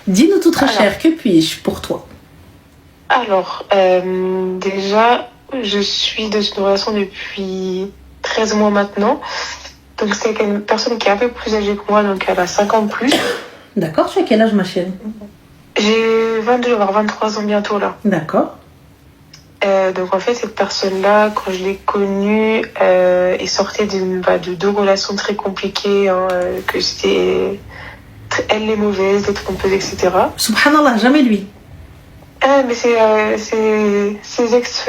Dis-nous tout très cher, que puis-je pour toi? Alors, déjà, je suis dans une relation depuis 13 mois maintenant. Donc, c'est une personne qui est un peu plus âgée que moi, donc elle a 5 ans de plus. D'accord, tu as quel âge, ma chérie? J'ai 22, je vais avoir 23 ans bientôt, là. D'accord. Donc, en fait, cette personne-là, quand je l'ai connue, elle sortait de deux relations très compliquées, hein, que c'était elle les mauvaises, les trompeuses, etc. Subhanallah, jamais lui. Ah, mais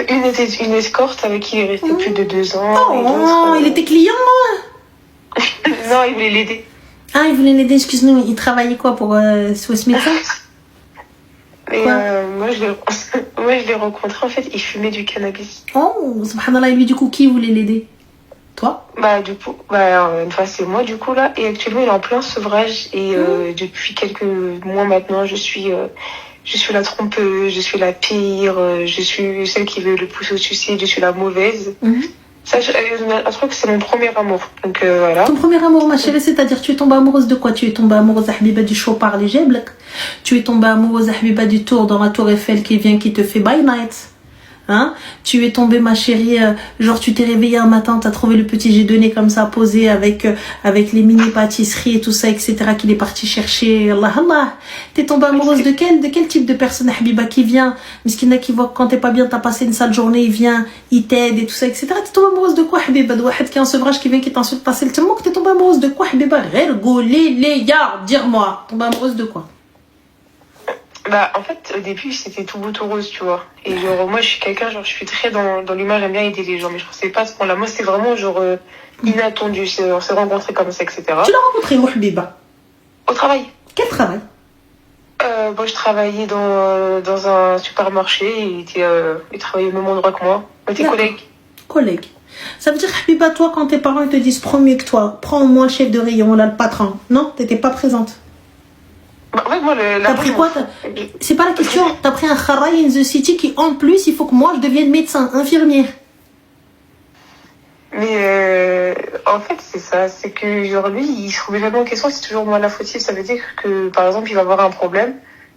une était une escorte avec qui il est resté plus de 2 ans. Oh, il était client? Non, il voulait l'aider. Ah, il voulait l'aider, excuse-nous. Il travaillait quoi pour Swiss Médecin? Et moi, je l'ai rencontré, en fait, il fumait du cannabis. Oh, subhanallah, et lui, du coup, qui voulait l'aider? Toi? Du coup, une fois, c'est moi, du coup, là. Et actuellement, il est en plein sevrage. Et depuis quelques mois maintenant, je suis la trompeuse, je suis la pire, je suis celle qui veut le pousser au suicide, je suis la mauvaise. Ça, je crois que c'est mon premier amour. Donc voilà. Ton premier amour, ma chérie, c'est-à-dire tu es tombée amoureuse de quoi? Tu es tombée amoureuse d'Habiba du chopard les Geblek? Tu es tombée amoureuse d'Habiba du tour dans la tour Eiffel qui vient, qui te fait by night? Hein? Tu es tombée, ma chérie, genre tu t'es réveillée un matin, t'as trouvé le petit jet de nez comme ça posé avec les mini pâtisseries et tout ça, etc. qu'il est parti chercher. Allah Allah. T'es tombée amoureuse de quel type de personne, Habiba, qui vient, miskina, qui voit que quand t'es pas bien, t'as passé une sale journée, il vient, il t'aide et tout ça, etc. T'es tombée amoureuse de quoi, Habiba? De Wahed qui est en sevrage, qui vient, qui t'insulte, passer le temps que t'es tombée amoureuse de quoi, Habiba? Dire-moi, tombée amoureuse de quoi? En fait, au début, c'était tout beau, tout rose, tu vois. Et genre, moi, je suis quelqu'un, genre, je suis très dans l'humain, j'aime bien aider les gens. Mais je pensais pas à ce point-là. Moi, c'est vraiment, genre, inattendu. On s'est rencontrés comme ça, etc. Tu l'as rencontré où, Habiba? Au travail. Quel travail? Moi, je travaillais dans un supermarché. Il travaillait au même endroit que moi. On était Collègues. Ça veut dire, Habiba, toi, quand tes parents te disent prends mieux que toi, prends-moi le chef de rayon, là, le patron. Non, t'étais pas présente. En fait, moi, t'as pris quoi? C'est pas la question. T'as pris un kharay in the city qui, en plus, il faut que moi, je devienne médecin, infirmière. Mais en fait, c'est ça. C'est que, genre, lui, il se remet jamais en question. C'est toujours moi la fautive. Ça veut dire que, par exemple, il va avoir un problème.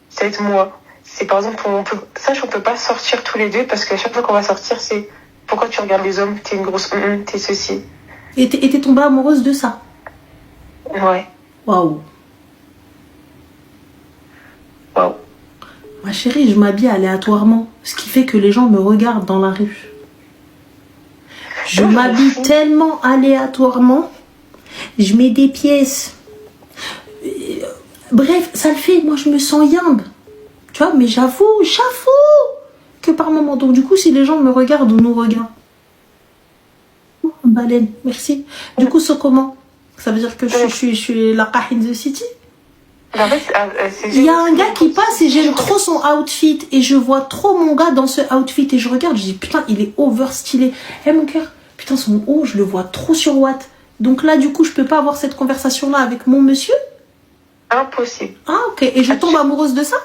Ça va être moi. C'est, par exemple, on peut pas sortir tous les deux parce qu'à chaque fois qu'on va sortir, c'est pourquoi tu regardes les hommes? T'es une grosse t'es ceci. Et t'es tombée amoureuse de ça? Ouais. Waouh. Ma chérie, je m'habille aléatoirement, ce qui fait que les gens me regardent dans la rue. Je m'habille tellement aléatoirement, je mets des pièces. Bref, ça le fait, moi je me sens yambe. Tu vois, mais j'avoue que par moment. Donc du coup, si les gens me regardent ou nous regardent. Oh, baleine, merci. Du coup, c'est comment? Ça veut dire que je suis la in the city? Il y a un gars qui passe et j'aime trop son outfit et je vois trop mon gars dans ce outfit et je regarde, je dis putain, il est over stylé. Mon cœur, putain, son haut, je le vois trop sur Watt. Donc là, du coup, je peux pas avoir cette conversation-là avec mon monsieur? Impossible. Ah, ok. Et je tombe amoureuse de ça?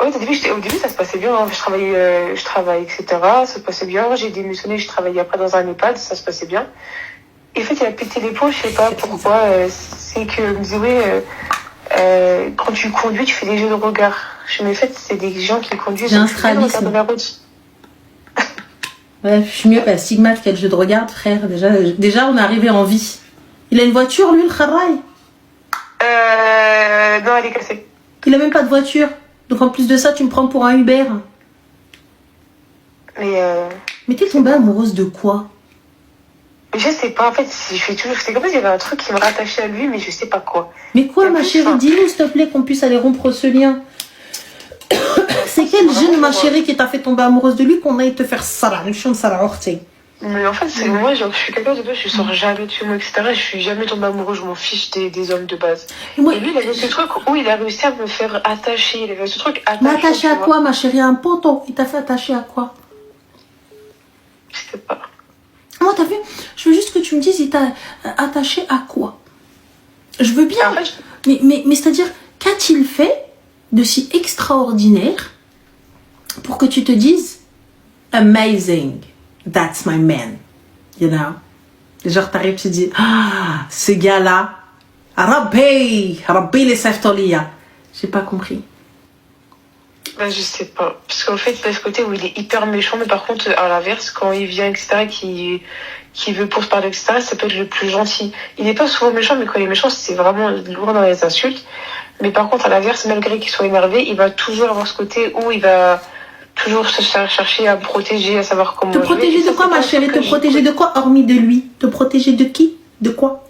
Oui, au début, ça se passait bien. Hein. Je travaillais, etc. Ça se passait bien. J'ai démissionné, je travaillais après dans un EHPAD, ça se passait bien. Et en fait, il a pété les plombs, je sais pas pourquoi. C'est que, me disait, quand tu conduis, tu fais des jeux de regard. Je me fais, c'est des gens qui conduisent. J'ai un strabisme. Ouais, je suis mieux pas stigmate qu'elle jeu de regard, frère. Déjà, on est arrivé en vie. Il a une voiture, lui, le Kharay? Non, elle est cassée. Il a même pas de voiture. Donc en plus de ça, tu me prends pour un Uber. Mais t'es tombée amoureuse de quoi? Je sais pas, en fait, je fais toujours. C'est comme si il y avait un truc qui me rattachait à lui, mais je sais pas quoi. Mais quoi, ma chérie? Dis-nous, s'il te plaît, qu'on puisse aller rompre ce lien. C'est quel jeune, ma chérie, qui t'a fait tomber amoureuse de lui qu'on aille te faire ça, une chance à la hortée? Mais en fait, c'est moi, genre, je suis quelqu'un de base, je sors jamais de chez moi, etc. Je suis jamais tombée amoureuse, je m'en fiche des hommes de base. Et lui, il avait ce truc où il a réussi à me faire attacher. Il avait ce truc attaché. Mais attaché à quoi, ma chérie? Un poteau. Il t'a fait attacher à quoi? Je sais pas. Moi, t'as vu? Je veux juste que tu me dises, il t'a attaché à quoi? Je veux bien. Mais c'est-à-dire, qu'a-t-il fait de si extraordinaire pour que tu te dises amazing, that's my man, you know? Genre, t'arrives, tu te dis, ah, ce gars-là, Rabbi les Seftolia. J'ai pas compris. Bah, je sais pas. Parce qu'en fait, il a ce côté où il est hyper méchant, mais par contre, à l'inverse, quand il vient, etc., qui veut pour se parler, etc., ça peut être le plus gentil. Il n'est pas souvent méchant, mais quand il est méchant, c'est vraiment lourd dans les insultes. Mais par contre, à l'inverse, malgré qu'il soit énervé, il va toujours avoir ce côté où il va toujours chercher à me protéger, à savoir comment Te protéger de quoi, ma chérie? Te protéger de quoi, hormis de lui? Te protéger de qui? De quoi?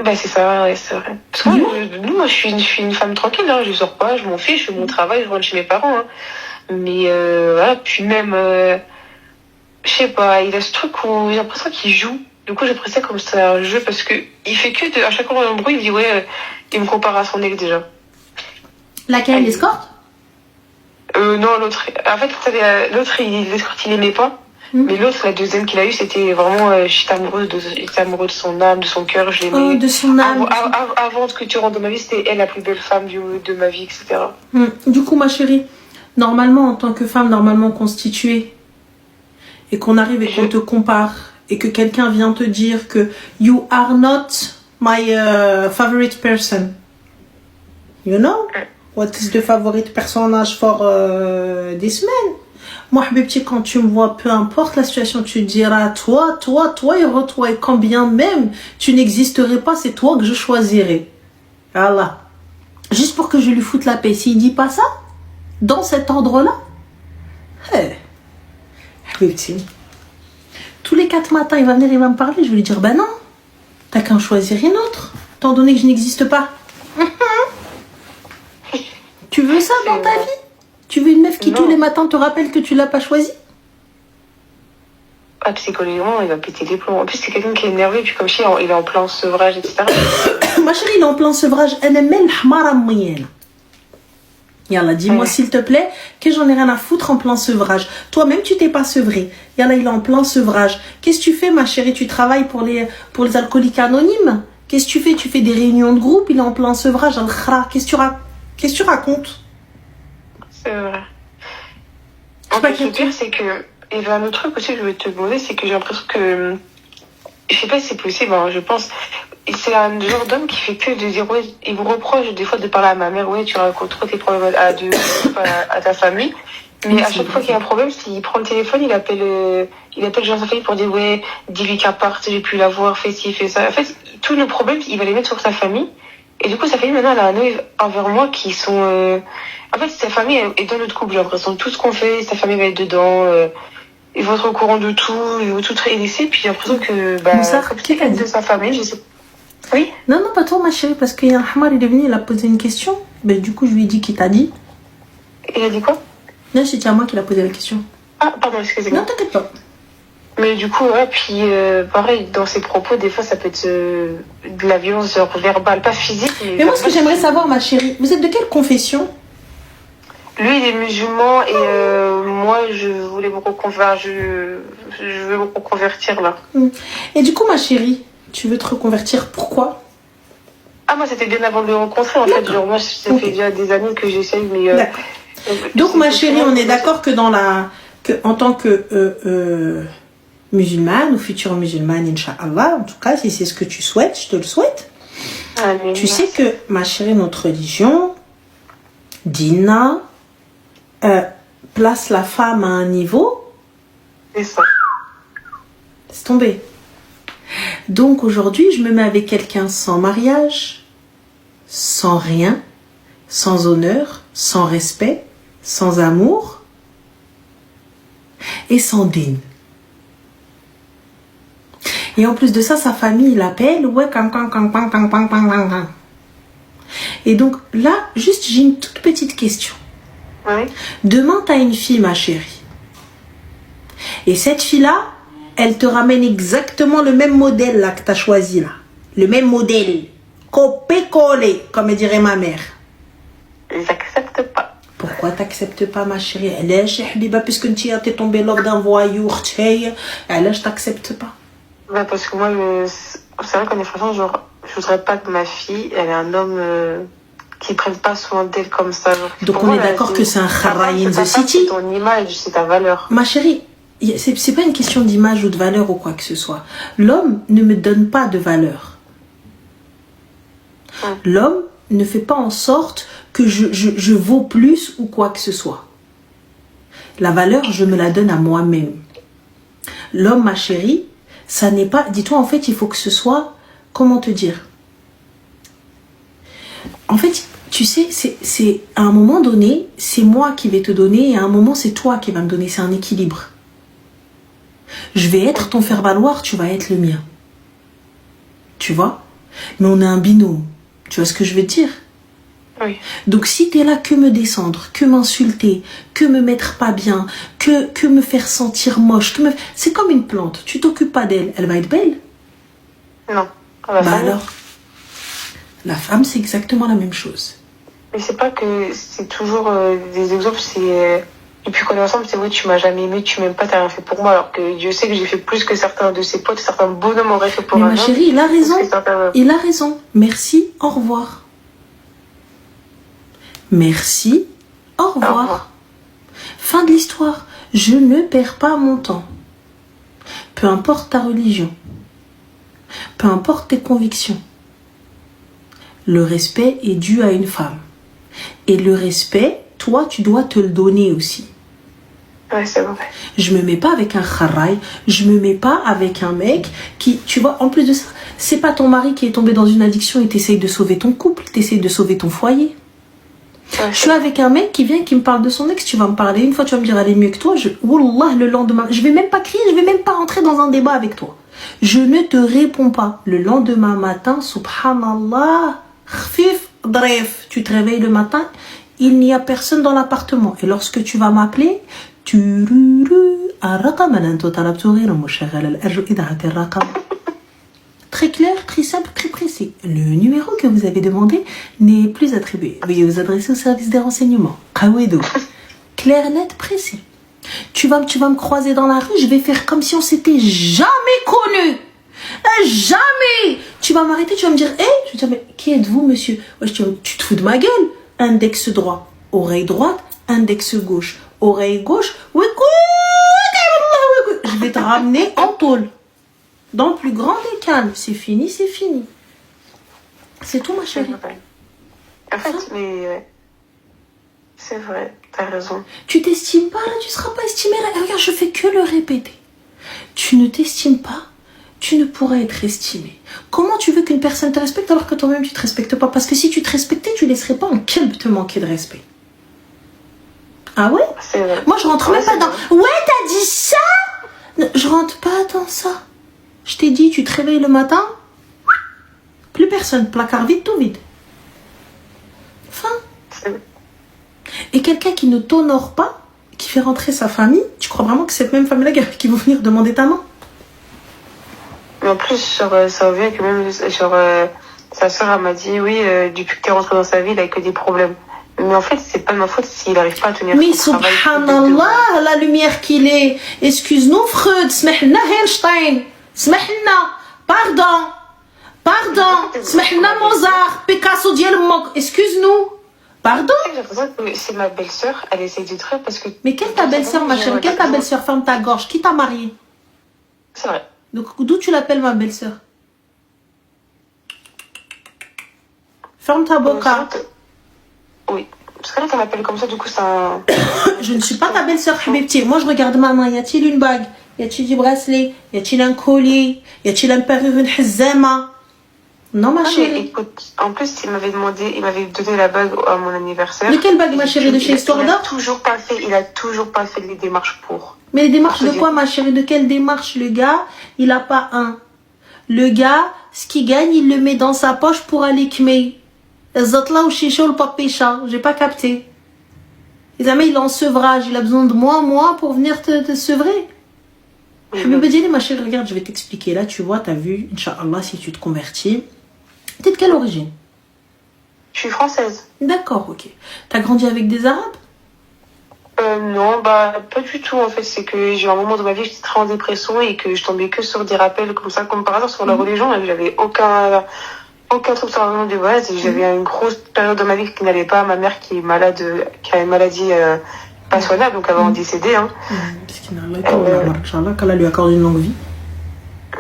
Bah, c'est ça, ouais, c'est vrai. Parce que moi, je suis une femme tranquille, hein. Je sors pas, je m'en fiche, je fais mon travail, je rentre chez mes parents, hein. Mais, voilà, puis même, je sais pas, il a ce truc où j'ai l'impression qu'il joue. Du coup, j'ai pris ça comme ça un jeu parce que il fait que à chaque fois qu'on a un bruit, il me dit, ouais, il me compare à son ex déjà. Laquelle, l'escorte? Non, l'autre. En fait, l'autre, l'escorte, il aimait pas. Mais l'autre, la deuxième qu'il a eue, c'était vraiment, j'étais amoureux de son âme, de son cœur, je l'aimais. Oh, de son âme. Avant que tu rentres dans ma vie, c'était elle la plus belle femme de ma vie, etc. Du coup, ma chérie, normalement, en tant que femme normalement constituée, et qu'on arrive et qu'on te compare, et que quelqu'un vient te dire que you are not my favorite person. You know? What is the favorite personage for this man? Moi, Habibti, quand tu me vois, peu importe la situation, tu diras, toi, et quand bien même tu n'existerais pas, c'est toi que je choisirais. Voilà. Juste pour que je lui foute la paix. S'il dit pas ça, dans cet ordre-là, Habibti, tous les 4 matins, il va venir, il va me parler, je vais lui dire, ben non, t'as qu'à en choisir une autre, étant donné que je n'existe pas. Tu veux ça dans ta vie? Tu veux une meuf qui tous les matins te rappelle que tu l'as pas choisie? Ah, psychologiquement, il va péter les plombs. En plus, c'est quelqu'un qui est énervé, puis comme si il est en plein sevrage, etc. Ma chérie, il est en plein sevrage. Yalla, dis-moi s'il te plaît que j'en ai rien à foutre en plein sevrage. Toi-même, tu t'es pas sevré. Yalla, il est en plein sevrage. Qu'est-ce que tu fais, ma chérie? Tu travailles pour les alcooliques anonymes? Qu'est-ce que tu fais? Tu fais des réunions de groupe, il est en plein sevrage. Qu'est-ce que tu racontes? C'est vrai. En fait, le pire, c'est que... Il y avait un autre truc aussi que je voulais te demander, c'est que j'ai l'impression que... Je sais pas si c'est possible, hein, je pense... C'est un genre d'homme qui fait que de dire... Ouais, il vous reproche des fois de parler à ma mère, ouais, tu racontes trop tes problèmes à ta famille. Mais à chaque fois qu'il y a un problème, s'il prend le téléphone, il appelle sa famille pour dire, ouais, dis-lui qu'à part, j'ai pu la voir, fais ci, fais ça. En fait, tous nos problèmes, il va les mettre sur sa famille. Et du coup, sa famille, maintenant, elle a un œil envers moi qui sont... En fait, sa famille est dans notre couple, j'ai l'impression. Tout ce qu'on fait, sa famille va être dedans. Ils vont être au courant de tout, ils vont tout laisser. Puis j'ai l'impression que... comme c'est quelqu'un de sa famille, je sais... Oui? Non, pas toi, ma chérie, parce qu'il y a un Hamar, il est venu, il a posé une question. Ben, du coup, je lui ai dit qu'il t'a dit. Il a dit quoi? Non, c'était à moi qu'il a posé la question. Ah, pardon, excusez-moi. Non, t'inquiète pas. Mais du coup, ouais, puis pareil, dans ses propos, des fois, ça peut être de la violence genre verbale, pas physique. Mais moi, ce que j'aimerais savoir, ma chérie, vous êtes de quelle confession? Lui, il est musulman et moi, je voulais me reconvertir. Je veux me reconvertir là. Et du coup, ma chérie, tu veux te reconvertir, pourquoi? Ah, moi, c'était bien avant de le rencontrer, en fait. Genre, moi, ça fait déjà des années que j'essaye, mais... D'accord. Donc, ma chérie, on est d'accord que en tant que musulmane ou future musulmane, Inch'Allah, en tout cas, si c'est ce que tu souhaites, je te le souhaite. Allez, tu sais que, ma chérie, notre religion, Dina, place la femme à un niveau. C'est ça. Laisse tomber. Donc aujourd'hui, je me mets avec quelqu'un sans mariage, sans rien, sans honneur, sans respect, sans amour et sans dîne. Et en plus de ça, sa famille l'appelle, ouais, Et donc là, juste j'ai une toute petite question. Oui. Demain, tu as une fille, ma chérie. Et cette fille-là, elle te ramène exactement le même modèle là que tu as choisi là. Le même modèle. Copé-collé, comme dirait ma mère. J'accepte pas. Pourquoi t'acceptes pas, ma chérie? Alash, Habiba, puisque tu es tombé lors d'un voyou, alash, t'acceptes pas? Bah, parce que moi, c'est vrai qu'en effet, genre, je voudrais pas que ma fille, elle ait un homme qui prenne pas soin d'elle comme ça. Genre, donc on est d'accord que c'est un kharaï in the city. C'est ton image, c'est ta valeur. Ma chérie, c'est pas une question d'image ou de valeur ou quoi que ce soit. L'homme ne me donne pas de valeur. L'homme ne fait pas en sorte que je vaux plus ou quoi que ce soit. La valeur, je me la donne à moi-même. L'homme, ma chérie, ça n'est pas... Dis-toi, en fait, il faut que ce soit... Comment te dire? En fait, tu sais, c'est à un moment donné, c'est moi qui vais te donner et à un moment, c'est toi qui vas me donner. C'est un équilibre. Je vais être ton faire-valoir, tu vas être le mien. Tu vois? Mais on est un binôme. Tu vois ce que je veux te dire? Oui. Donc si t'es là que me descendre, que m'insulter, que me mettre pas bien, que me faire sentir moche, c'est comme une plante. Tu t'occupes pas d'elle, elle va être belle. Non. Bah alors, la femme c'est exactement la même chose. Mais c'est pas que c'est toujours des exemples, c'est depuis qu'on est ensemble, c'est vrai, tu m'as jamais aimé, tu m'aimes pas, t'as rien fait pour moi, alors que Dieu sait que j'ai fait plus que certains de ses potes, certains bonhommes auraient fait pour mais un ma homme. chérie, il a raison. Certains... Il a raison. Merci, au revoir. Merci, au revoir. Au revoir. Fin de l'histoire. Je ne perds pas mon temps. Peu importe ta religion. Peu importe tes convictions. Le respect est dû à une femme. Et le respect, toi, tu dois te le donner aussi. Ouais, c'est vrai. Je me mets pas avec un kharraï, je me mets pas avec un mec qui, tu vois, en plus de ça, c'est pas ton mari qui est tombé dans une addiction et t'essayes de sauver ton couple, t'essayes de sauver ton foyer. Ouais, je suis avec un mec qui vient, qui me parle de son ex, tu vas me parler une fois, tu vas me dire elle est mieux que toi, Wallah, le lendemain, je vais même pas crier, je vais même pas entrer dans un débat avec toi. Je ne te réponds pas. Le lendemain matin, subhanallah, khfif, bref, tu te réveilles le matin, il n'y a personne dans l'appartement. Et lorsque tu vas m'appeler, très clair, très simple, très précis. Le numéro que vous avez demandé n'est plus attribué. Veuillez vous adresser au service des renseignements. Kawedo. Clair, net, précis. Tu vas me croiser dans la rue, je vais faire comme si on s'était jamais connus. Jamais. Tu vas m'arrêter, tu vas me dire, hé, je vais dire, mais qui êtes-vous, monsieur? Ouais, tu te fous de ma gueule. Index droit, oreille droite, index gauche, oreille gauche. Je vais te ramener en tôle. Dans le plus grand des calmes. C'est fini, c'est fini. C'est tout, ma chérie. En fait, mais... C'est vrai, t'as raison. Tu t'estimes pas, là, tu seras pas estimé, là. Regarde, je fais que le répéter. Tu ne t'estimes pas, tu ne pourras être estimé. Comment tu veux qu'une personne te respecte alors que toi-même tu te respectes pas? Parce que si tu te respectais, tu laisserais pas un kelb te manquer de respect. Ah ouais? C'est vrai. Moi, je rentre même pas dans... Ouais, t'as dit ça? Non, je rentre pas dans ça. Je t'ai dit, tu te réveilles le matin, plus personne, placard vide, tout vide. Fin. Et quelqu'un qui ne t'honore pas, qui fait rentrer sa famille, tu crois vraiment que cette même famille-là qui va venir demander ta main? Mais en plus, genre, ça revient que même, genre, sa soeur, elle m'a dit, oui, depuis que t'es rentrée dans sa vie, il a que des problèmes. Mais en fait, c'est pas de ma faute s'il n'arrive pas à tenir son travail. Mais subhanallah, la lumière qu'il est. Excuse-nous, Freud, smahna Einstein. Smahna, pardon, smahna Mozart, Picasso diel mok, excuse-nous, pardon. J'ai l'impression que c'est ma belle-sœur, elle essaie de trucs parce que... Mais quelle ta belle-sœur, ma chérie, quelle ta belle-sœur? Ferme ta gorge, qui t'a mariée? C'est vrai. Donc d'où tu l'appelles ma belle-sœur? Ferme ta boca. Oui, parce que là, t'en appelles comme ça, du coup, ça... Je ne suis pas ta belle-sœur, Habibti. Moi, je regarde ma main, y a-t-il une bague? Y a-t-il du bracelet? Y a-t-il un collier? Y a-t-il une parure, une hizama? Non, ma chérie. Écoute, en plus, il m'avait donné la bague à mon anniversaire. Mais quelle bague, ma chérie, de chez Histoire d'Or? Il a toujours pas fait les démarches pour. Mais les démarches de quoi, ma chérie? De quelle démarche? Le gars, il a pas un. Le gars, ce qu'il gagne, il le met dans sa poche pour aller kmei. Zatla ou chicha ou le papécha. J'ai pas capté. Les amis, il est en sevrage. Il a besoin de moi, pour venir te sevrer. Je me dis, ma chérie, regarde, je vais t'expliquer. Là, tu vois, t'as vu, Inch'Allah, si tu te convertis. T'es de quelle origine? Je suis française. D'accord, ok. T'as grandi avec des Arabes? Non, bah, pas du tout, en fait. C'est que j'ai eu un moment de ma vie, j'étais très en dépression et que je tombais que sur des rappels comme ça, comme par hasard, sur la religion. J'avais aucun truc sur la religion de base. J'avais une grosse période de ma vie qui n'allait pas. Ma mère qui est malade, qui a une maladie pas soignable, donc elle va en décéder. Hein. Qu'Allah lui accorde une longue vie.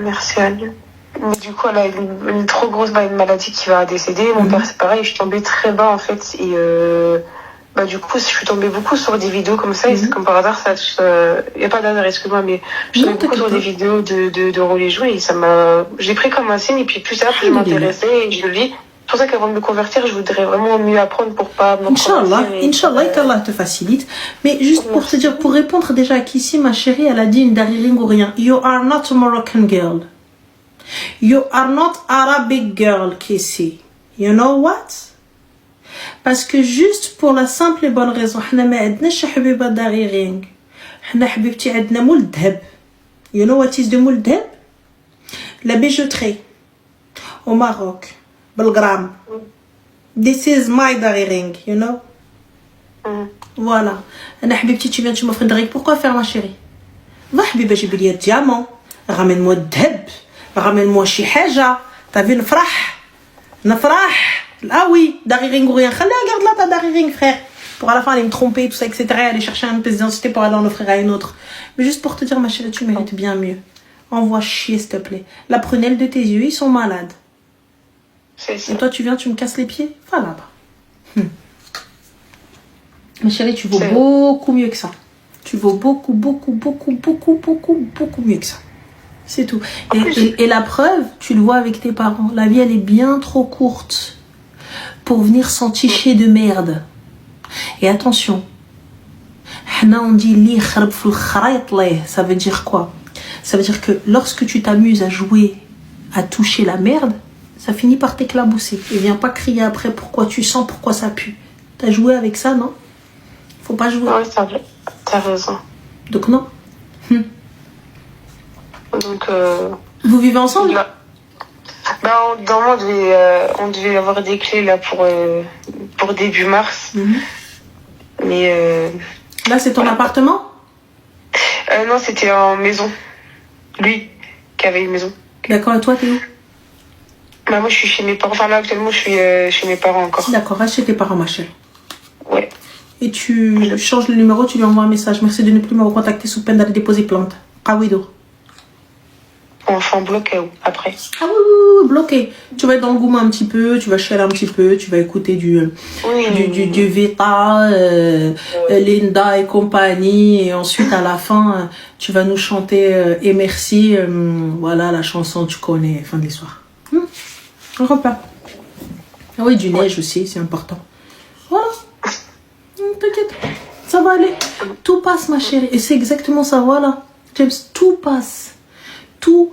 Merci à lui. Mais du coup, elle a une trop grosse une maladie qui va décéder. Mon père, c'est pareil, je suis tombée très bas en fait. Et du coup, je suis tombée beaucoup sur des vidéos comme ça. Et c'est comme par hasard, il n'y a pas d'hasard, excuse-moi, mais je suis tombée beaucoup sur des vidéos de religion et ça m'a. J'ai pris comme un signe. Et puis plus tard, plus je m'intéressais et je le lis. C'est pour ça qu'avant de me convertir, je voudrais vraiment mieux apprendre pour pas me Inch'Allah, qu'Allah te facilite. Mais juste pour te dire, pour répondre déjà à Kissi, ma chérie, elle a dit une Dariring ou rien. You are not a Moroccan girl. You are not Arabic girl, Kissi. You know what? Parce que juste pour la simple et bonne raison, احنا ما عندناش حبيبة Dariring. احنا حبيبتي عندنا مول الذهب. You know what is the مول الذهب? La bijouterie. Au Maroc. بالغرام. This is my Dariring, you know? Voilà. أنا حبيبتي tu viens tu m'offres une Dariring. Pourquoi faire ma chérie? Va حبيبة جيب لي الديامون. Ramène-moi الذهب. Ramène-moi شي حاجة. T'as vu نفرح. Ah oui, Dariring ou rien. Regarde là ta Dariring, frère. Pour à la fin aller me tromper, tout ça, etc. Aller chercher une pièce d'identité pour aller en offrir à une autre. Mais juste pour te dire, ma chérie, tu mérites bien mieux. Envoie chier, s'il te plaît. La prunelle de tes yeux, ils sont malades. C'est ça. Et toi, tu viens, tu me casses les pieds? Va là-bas. Ma chérie, tu vaux beaucoup mieux que ça. Tu vaux beaucoup mieux que ça. C'est tout. Et la preuve, tu le vois avec tes parents. La vie, elle est bien trop courte pour venir s'enticher de merde. Et attention, on dit ça veut dire quoi? Ça veut dire que lorsque tu t'amuses à jouer, à toucher la merde, ça finit par t'éclabousser. Et viens pas crier après pourquoi tu sens, pourquoi ça pue. T'as joué avec ça, non? Faut pas jouer. Oui, t'as raison. Donc non. Donc, vous vivez ensemble? Normalement, on devait avoir des clés là pour début mars. Mais là, c'est ton appartement? Non, c'était en maison. Lui qui avait une maison. D'accord, et toi, t'es où? Moi, je suis chez mes parents. Enfin, là, actuellement, je suis chez mes parents encore. D'accord, reste chez tes parents, ma chérie. Ouais. Et tu changes le numéro, tu lui envoies un message. Merci de ne plus me recontacter sous peine d'aller déposer plainte. Kawido. Enfin, bloqué après. Ah oui, bloqué. Tu vas être dans le gourmand un petit peu, tu vas chialer un petit peu, tu vas écouter du Vita, Linda et compagnie. Et ensuite, à la fin, tu vas nous chanter et merci. Voilà, la chanson, tu connais, fin de l'histoire. Un repas. Ah oui, du neige aussi, c'est important. Voilà. T'inquiète, ça va aller. Tout passe, ma chérie. Et c'est exactement ça, voilà. James, tout passe. Tout.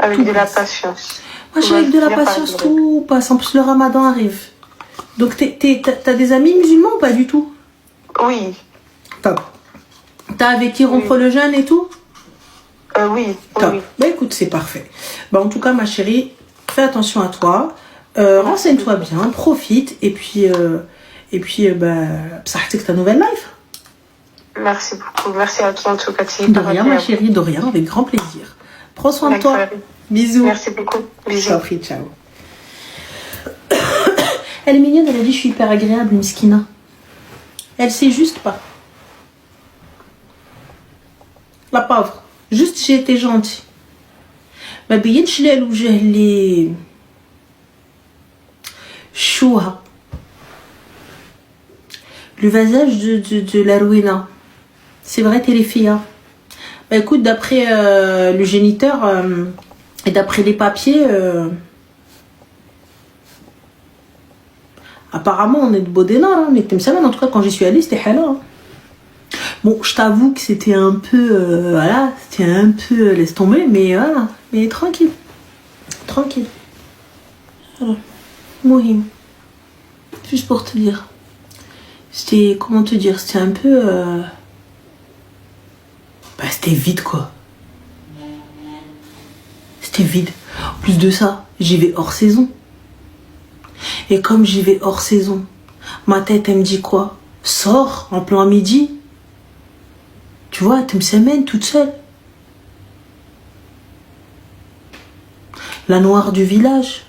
Avec tout de passe. la patience. Moi, j'ai avec de la patience, tout passe. En plus, le ramadan arrive. Donc, t'as des amis musulmans ou pas du tout? Oui. Top. T'as avec qui rompre le jeûne et tout? Oui. Top. Oui. Bah écoute, c'est parfait. Bah en tout cas, ma chérie, fais attention à toi. Renseigne-toi bien, profite. Et puis ça c'est ta nouvelle life. Merci beaucoup. Merci à toi en tout cas. De rien, ma chérie, de rien, avec grand plaisir. Prends soin de toi. Bisous. Merci beaucoup. Bisous. Ciao. Elle est mignonne, elle a dit je suis hyper agréable, Miskina. Elle sait juste pas. La pauvre. Juste j'ai été gentille. ما بينش لها الوجه اللي شوها. Le visage de la Rowena. C'est vrai, t'es les filles. Hein. Bah écoute, d'après le géniteur et d'après les papiers, apparemment on est de Bodena, hein, mais en tout cas quand j'y suis allée, c'était halal. Hein. Bon, je t'avoue que c'était un peu, voilà, c'était un peu laisse tomber, mais voilà, mais tranquille. Voilà, Mohim. Juste pour te dire. C'était, comment te dire, c'était un peu... c'était vide, quoi. C'était vide. En plus de ça, j'y vais hors saison. Et comme j'y vais hors saison, ma tête, elle me dit quoi? Sors en plein midi. Tu vois, tu me semaines toute seule. La noire du village.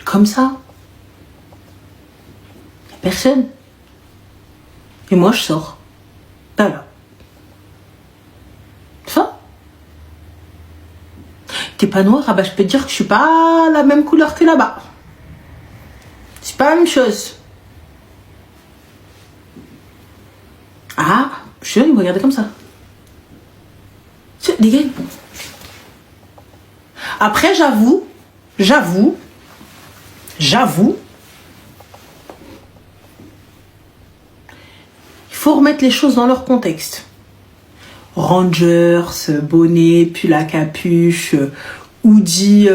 Comme ça. Personne. Et moi, je sors. Voilà. T'es pas noir, ah bah je peux te dire que je suis pas la même couleur que là-bas. C'est pas la même chose. Ah, je suis là, ils me regardaient comme ça. Les gars, après, j'avoue, il faut remettre les choses dans leur contexte. Rangers, bonnet, pull à capuche, hoodie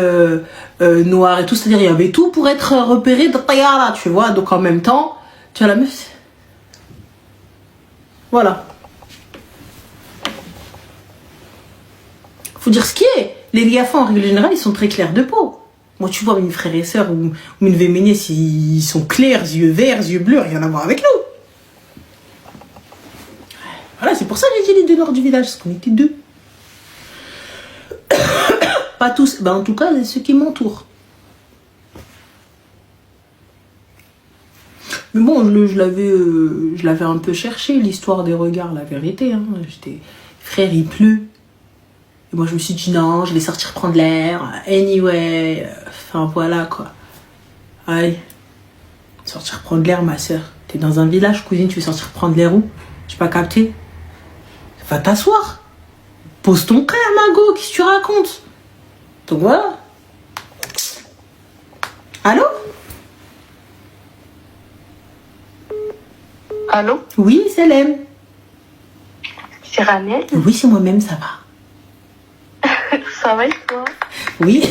noir et tout. C'est-à-dire, il y avait tout pour être repéré de là, tu vois. Donc, en même temps, tu as la meuf. Voilà. Faut dire ce qui est. Les Liafas, en règle générale, ils sont très clairs de peau. Moi, tu vois, mes frères et sœurs ou mes neveux et mes nièces, ils sont clairs, yeux verts, yeux bleus, rien à voir avec nous. Voilà, c'est pour ça que j'ai dit les deux noirs du village, parce qu'on était deux. Pas tous, ben en tout cas, ceux qui m'entourent. Mais bon, je l'avais un peu cherché, l'histoire des regards, la vérité. Hein. J'étais, frère, il pleut. Et moi, je me suis dit, non, je vais sortir prendre l'air. Anyway, enfin, voilà, quoi. Aïe. Sortir prendre l'air, ma soeur. T'es dans un village, cousine, tu veux sortir prendre l'air où? J'ai pas capté. Va t'asseoir. Pose ton frère, Mago, qu'est-ce que tu racontes? Donc voilà. Allô? Allô? Oui, c'est Lem. C'est Ranel? Oui, c'est moi-même, ça va. Ça va et toi? Oui.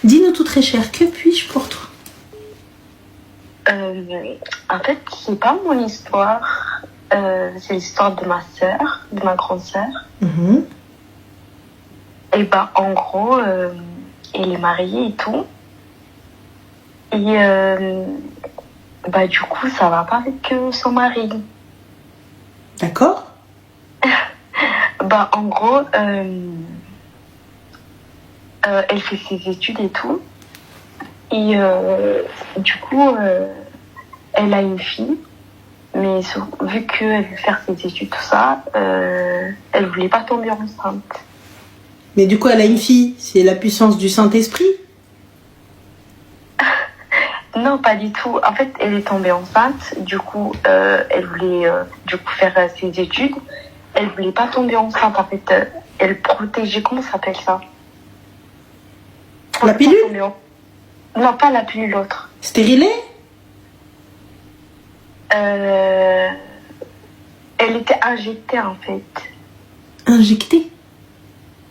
Dis-nous tout très cher, que puis-je pour toi? En fait, c'est pas mon histoire. C'est l'histoire de ma sœur, de ma grande sœur. Et bah, en gros, elle est mariée et tout. Et bah, du coup, ça va pas avec son mari. D'accord. Bah, en gros, elle fait ses études et tout. Et du coup, elle a une fille. Mais vu qu'elle veut faire ses études, tout ça, elle voulait pas tomber enceinte. Mais du coup, elle a une fille. C'est la puissance du Saint-Esprit? Non, pas du tout. En fait, elle est tombée enceinte. Du coup, elle voulait faire ses études. Elle voulait pas tomber enceinte. En fait, elle protégeait. Comment ça s'appelle ça? La pilule? Non, pas la pilule, l'autre. Stérilée? Elle était injectée, en fait. Injectée?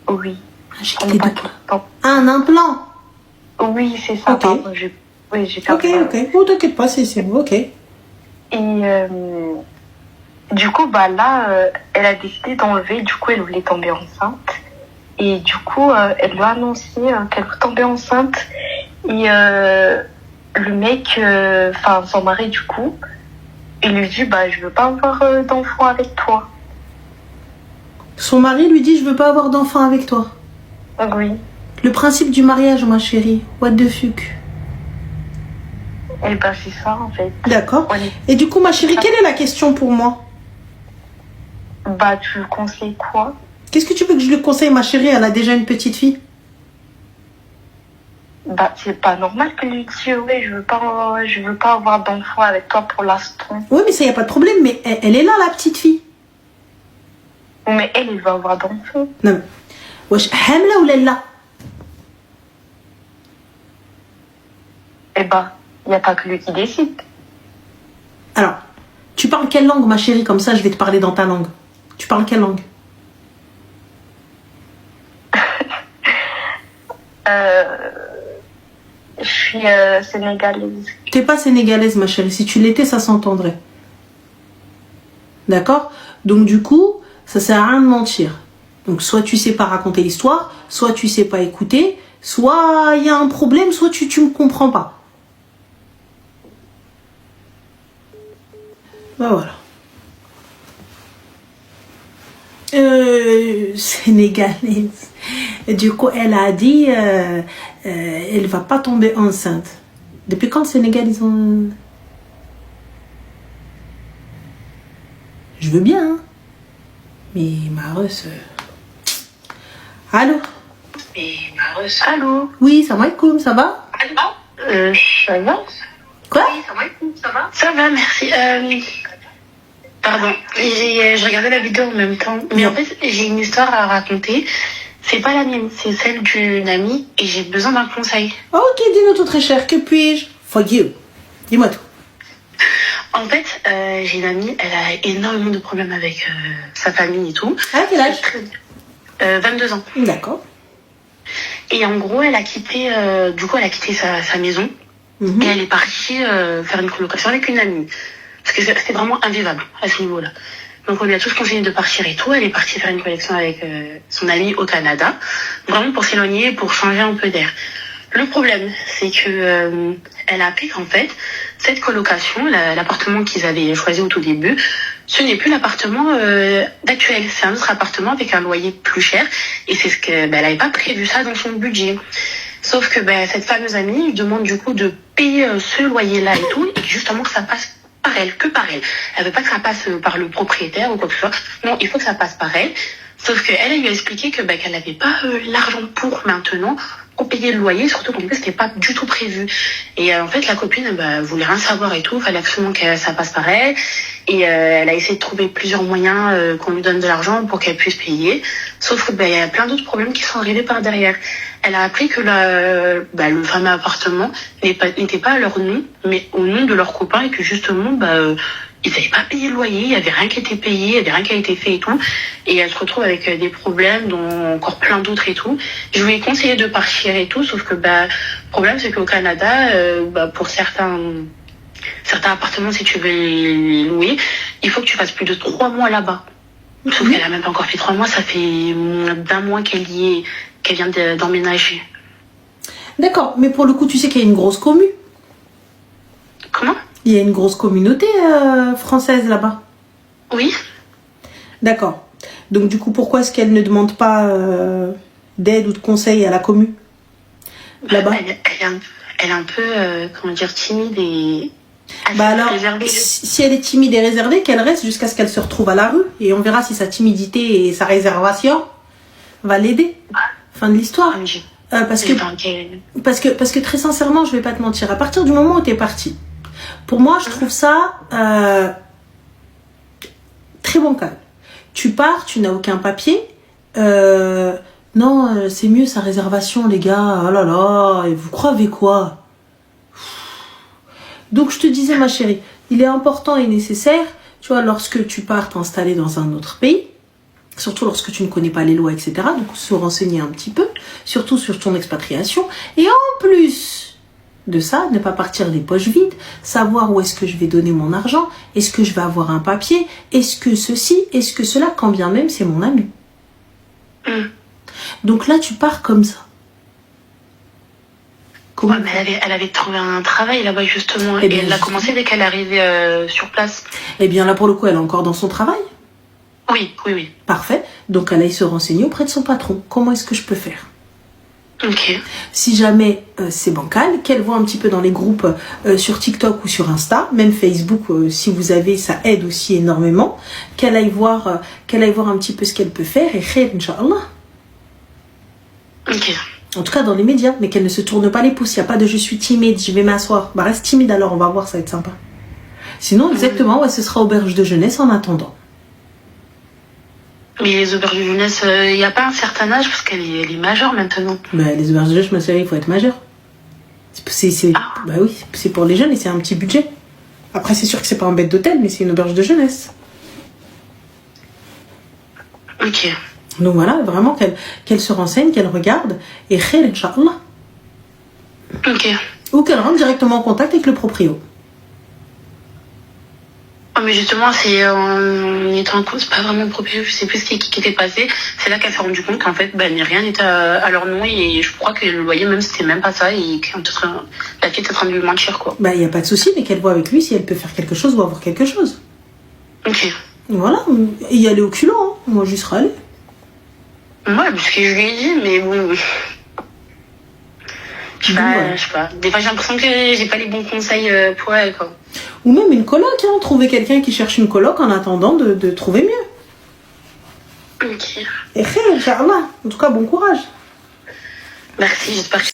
Oui. Injectée de quoi? Un implant? Oui, c'est ça. Ok. Pardon, j'ai perdu. Ok. Oh, t'inquiète pas, c'est bon, ok. Et du coup, bah là, elle a décidé d'enlever. Du coup, elle voulait tomber enceinte. Et du coup, elle lui a annoncé qu'elle voulait tomber enceinte. Et le mec, son mari, du coup, il lui dit, bah, je veux pas avoir d'enfant avec toi. Son mari lui dit, je veux pas avoir d'enfant avec toi. Oui. Le principe du mariage, ma chérie. What the fuck? Et bah, c'est ça, en fait. D'accord. Et du coup, ma chérie, quelle est la question pour moi? Bah, tu lui conseilles quoi? Qu'est-ce que tu veux que je lui conseille, ma chérie? Elle a déjà une petite fille. Bah, c'est pas normal que lui dise, ouais, je veux pas avoir d'enfant avec toi pour l'instant. Oui, mais ça, y a pas de problème. Mais elle est là, la petite fille. Mais elle va avoir d'enfants. Non, mais... Wesh, hamla ou lella? Eh bah, il n'y a pas que lui qui décide. Alors, tu parles quelle langue, ma chérie? Comme ça, je vais te parler dans ta langue. Tu parles quelle langue? Je suis sénégalaise. T'es pas sénégalaise, ma chérie. Si tu l'étais, ça s'entendrait. D'accord? Donc, du coup, ça sert à rien de mentir. Donc, soit tu sais pas raconter l'histoire, soit tu sais pas écouter, soit il y a un problème, soit tu me comprends pas. Ben voilà. Sénégalaise. Et du coup, elle a dit, elle va pas tomber enceinte. Depuis quand le Sénégal, ils ont... Je veux bien, hein. Mais Maros... Allô? Allô? Oui, salam alaikum, ça va? Ça va? Quoi? Ça va, merci. Pardon, je regardais la vidéo en même temps. Mais en fait, j'ai une histoire à raconter. C'est pas la mienne, c'est celle d'une amie et j'ai besoin d'un conseil. Ok, dis-nous tout très cher, que puis-je? For you. Dis-moi tout. En fait, j'ai une amie, elle a énormément de problèmes avec sa famille et tout. Ah, quel âge? 22 ans. D'accord. Et en gros, elle a quitté, sa maison. Mhm. Et elle est partie faire une colocation avec une amie. Parce que c'était vraiment invivable à ce niveau-là. Donc on lui a tous conseillé de partir et tout. Elle est partie faire une collection avec son amie au Canada. Vraiment pour s'éloigner, pour changer un peu d'air. Le problème, c'est que elle a appris qu'en fait, cette colocation, l'appartement qu'ils avaient choisi au tout début, ce n'est plus l'appartement d'actuel. C'est un autre appartement avec un loyer plus cher. Et c'est ce que elle n'avait pas prévu ça dans son budget. Sauf que cette fameuse amie lui demande du coup de payer ce loyer-là et tout, et justement que ça passe par elle, que par elle. Elle veut pas que ça passe par le propriétaire ou quoi que ce soit. Non, il faut que ça passe par elle. Sauf qu'elle, elle lui a expliqué que qu'elle n'avait pas l'argent pour maintenant pour payer le loyer, surtout qu'en plus c'était pas du tout prévu. Et en fait la copine voulait rien savoir et tout, fallait absolument que ça passe par elle. Et elle a essayé de trouver plusieurs moyens qu'on lui donne de l'argent pour qu'elle puisse payer. Sauf que il y a plein d'autres problèmes qui sont arrivés par derrière. Elle a appris que le fameux appartement n'était pas à leur nom, mais au nom de leurs copains et que justement ils n'avaient pas payé le loyer, il n'y avait rien qui était payé, il n'y avait rien qui a été fait et tout. Et elle se retrouve avec des problèmes, dont encore plein d'autres et tout. Je lui ai conseillé de partir et tout, sauf que le problème c'est qu'au Canada, pour certains appartements, si tu veux les louer, il faut que tu fasses plus de 3 mois là-bas. Sauf qu'elle a même pas encore fait 3 mois, ça fait moins d'1 mois qu'elle vient d'emménager. D'accord, mais pour le coup, tu sais qu'il y a une grosse commune. Comment? Il y a une grosse communauté française là-bas. Oui. D'accord. Donc du coup, pourquoi est-ce qu'elle ne demande pas d'aide ou de conseil à la commune là-bas? Elle est un peu, timide et alors, réservée. si elle est timide et réservée, qu'elle reste jusqu'à ce qu'elle se retrouve à la rue. Et on verra si sa timidité et sa réservation va l'aider. Fin de l'histoire. Parce que très sincèrement, je vais pas te mentir, à partir du moment où tu es parti, pour moi, je trouve ça très bancal. Tu pars, tu n'as aucun papier. Non, c'est mieux sa réservation, les gars. Oh là là, et vous croyez quoi? Donc, je te disais, ma chérie, il est important et nécessaire, tu vois, lorsque tu pars t'installer dans un autre pays, surtout lorsque tu ne connais pas les lois, etc. Donc, se renseigner un petit peu, surtout sur ton expatriation. Et en plus de ça, ne pas partir les poches vides, savoir où est-ce que je vais donner mon argent, est-ce que je vais avoir un papier, est-ce que ceci, est-ce que cela, quand bien même c'est mon ami. Donc là, tu pars comme ça. Ouais, mais elle avait trouvé un travail là-bas justement, et elle a commencé dès qu'elle est arrivée sur place. Eh bien là, pour le coup, elle est encore dans son travail. Oui. Parfait. Donc elle aille se renseigner auprès de son patron. Comment est-ce que je peux faire? Ok. Si jamais c'est bancal, qu'elle voit un petit peu dans les groupes sur TikTok ou sur Insta, même Facebook, si vous avez, ça aide aussi énormément. Qu'elle aille voir un petit peu ce qu'elle peut faire et khair, Inch'Allah. Ok. En tout cas dans les médias, mais qu'elle ne se tourne pas les pouces. Il n'y a pas de je suis timide, je vais m'asseoir. Reste timide alors, on va voir, ça va être sympa. Sinon, exactement, ouais, ce sera auberge de jeunesse en attendant. Mais les auberges de jeunesse, il n'y a pas un certain âge parce qu'elle est majeure maintenant. Les auberges de jeunesse, ma chérie, il faut être majeur. Oui, c'est pour les jeunes et c'est un petit budget. Après, c'est sûr que c'est pas un bête d'hôtel, mais c'est une auberge de jeunesse. Ok. Donc voilà, vraiment qu'elle se renseigne, qu'elle regarde et khair, Inch'Allah. Ok. Ou qu'elle rentre directement en contact avec le proprio. Mais justement, c'est en étant en cause, pas vraiment le proprio, je sais plus ce qui était passé. C'est là qu'elle s'est rendue compte qu'en fait, rien n'était à leur nom et je crois que le loyer même c'était même pas ça et que la fille était en train de lui mentir quoi. Il y a pas de souci, mais qu'elle voit avec lui si elle peut faire quelque chose ou avoir quelque chose. Ok. Voilà, et y aller au culot, hein. Moi j'y serais allée. Ouais, parce que je lui ai dit, mais bon. Je sais pas. Des fois j'ai l'impression que j'ai pas les bons conseils pour elle quoi. Ou même une coloc, hein. Trouver quelqu'un qui cherche une coloc en attendant de trouver mieux. Ok. Et khair, Inch'Allah. En tout cas, bon courage. Merci, j'espère que